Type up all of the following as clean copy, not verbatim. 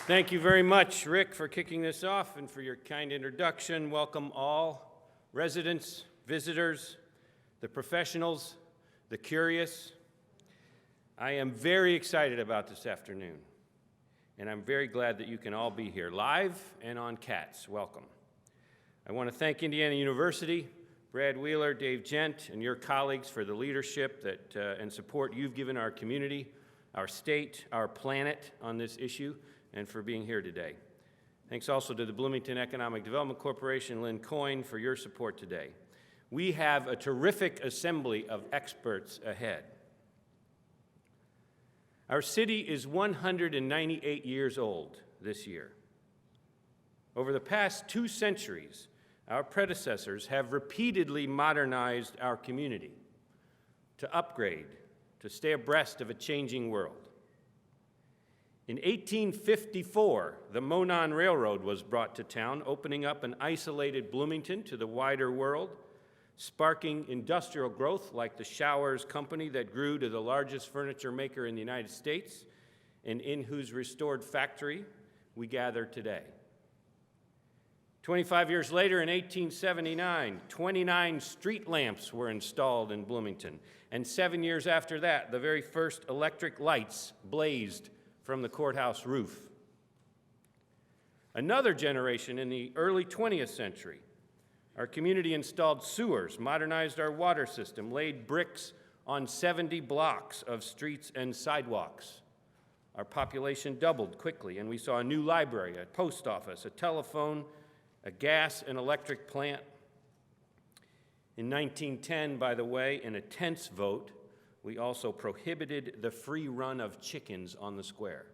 Thank you very much, Rick, for kicking this off and for your kind introduction. Welcome all, residents, visitors, the professionals, the curious. I am very excited about this afternoon, and I'm very glad that you can all be here, live and on CATS. Welcome. I want to thank Indiana University, Brad Wheeler, Dave Gent, and your colleagues for the leadership and support you've given our community, our state, our planet on this issue, and for being here today. Thanks also to the Bloomington Economic Development Corporation, Lynn Coyne, for your support today. We have a terrific assembly of experts ahead. Our city is 198 years old this year. Over the past 2 centuries, our predecessors have repeatedly modernized our community to upgrade, to stay abreast of a changing world. In 1854, the Monon Railroad was brought to town, opening up an isolated Bloomington to the wider world, sparking industrial growth like the Showers Company that grew to the largest furniture maker in the United States and in whose restored factory we gather today. 25 years later, in 1879, 29 street lamps were installed in Bloomington, and 7 years after that, the very first electric lights blazed from the courthouse roof. Another generation in the early 20th century, our community installed sewers, modernized our water system, laid bricks on 70 blocks of streets and sidewalks. Our population doubled quickly, and we saw a new library, a post office, a telephone, a gas and electric plant. In 1910, by the way, in a tense vote, we also prohibited the free run of chickens on the square.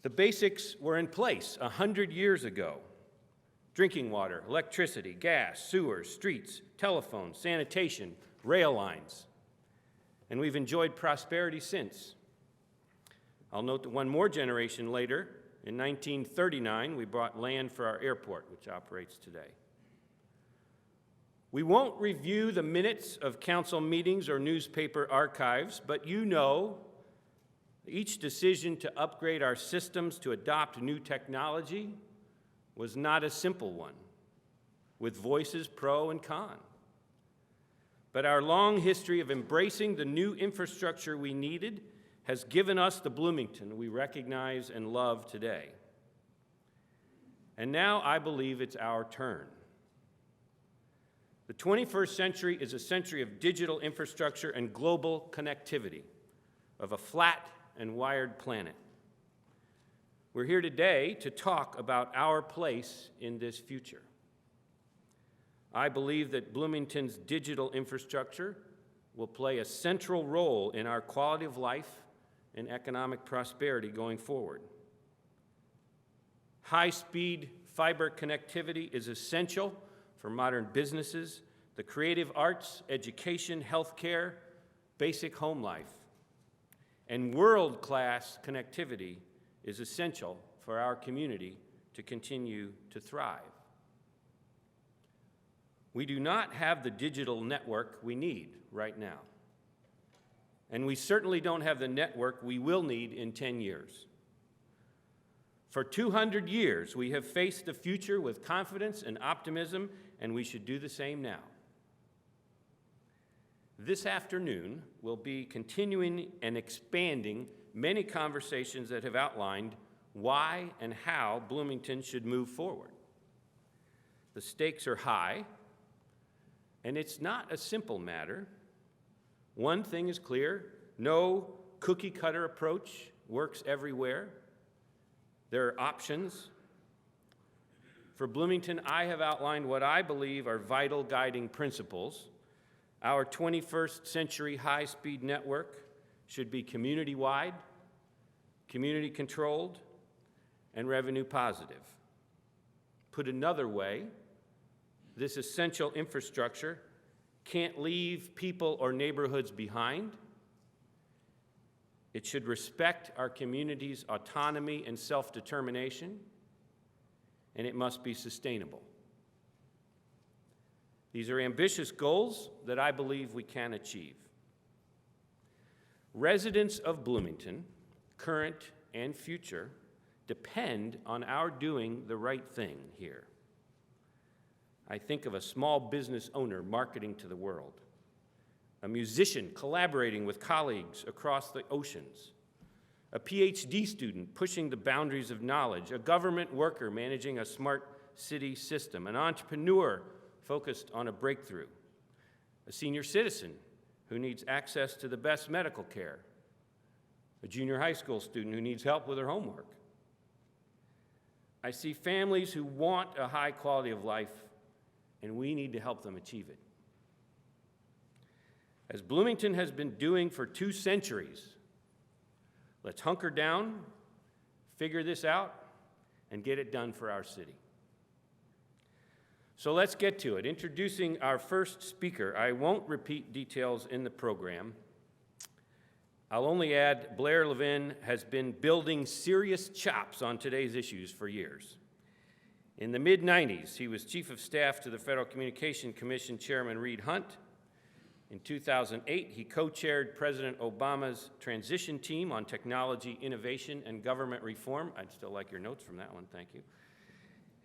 The basics were in place 100 years ago. Drinking water, electricity, gas, sewers, streets, telephone, sanitation, rail lines. And we've enjoyed prosperity since. I'll note that one more generation later, in 1939, we bought land for our airport, which operates today. We won't review the minutes of council meetings or newspaper archives, but you know each decision to upgrade our systems to adopt new technology was not a simple one, with voices pro and con. But our long history of embracing the new infrastructure we needed has given us the Bloomington we recognize and love today. And now I believe it's our turn. The 21st century is a century of digital infrastructure and global connectivity, of a flat and wired planet. We're here today to talk about our place in this future. I believe that Bloomington's digital infrastructure will play a central role in our quality of life and economic prosperity going forward. High-speed fiber connectivity is essential for modern businesses, the creative arts, education, healthcare, basic home life. And world-class connectivity is essential for our community to continue to thrive. We do not have the digital network we need right now. And we certainly don't have the network we will need in 10 years. For 200 years, we have faced the future with confidence and optimism, and we should do the same now. This afternoon, we'll be continuing and expanding many conversations that have outlined why and how Bloomington should move forward. The stakes are high, and it's not a simple matter. One thing is clear: no cookie-cutter approach works everywhere. There are options. For Bloomington, I have outlined what I believe are vital guiding principles. Our 21st century high-speed network should be community-wide, community-controlled, and revenue positive. Put another way, this essential infrastructure can't leave people or neighborhoods behind. It should respect our community's autonomy and self-determination, and it must be sustainable. These are ambitious goals that I believe we can achieve. Residents of Bloomington, current and future depend on our doing the right thing here. I think of a small business owner marketing to the world, a musician collaborating with colleagues across the oceans, a PhD student pushing the boundaries of knowledge, a government worker managing a smart city system, an entrepreneur focused on a breakthrough, a senior citizen who needs access to the best medical care, a junior high school student who needs help with her homework. I see families who want a high quality of life, and we need to help them achieve it. As Bloomington has been doing for 2 centuries, let's hunker down, figure this out, and get it done for our city. So let's get to it. Introducing our first speaker, I won't repeat details in the program. I'll only add Blair Levin has been building serious chops on today's issues for years. In the mid-90s, he was Chief of Staff to the Federal Communications Commission Chairman Reed Hundt. In 2008, he co-chaired President Obama's transition team on technology, innovation, and government reform. I'd still like your notes from that one, thank you.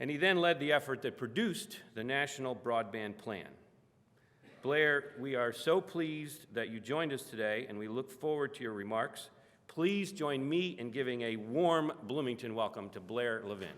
And he then led the effort that produced the National Broadband Plan. Blair, we are so pleased that you joined us today, and we look forward to your remarks. Please join me in giving a warm Bloomington welcome to Blair Levin.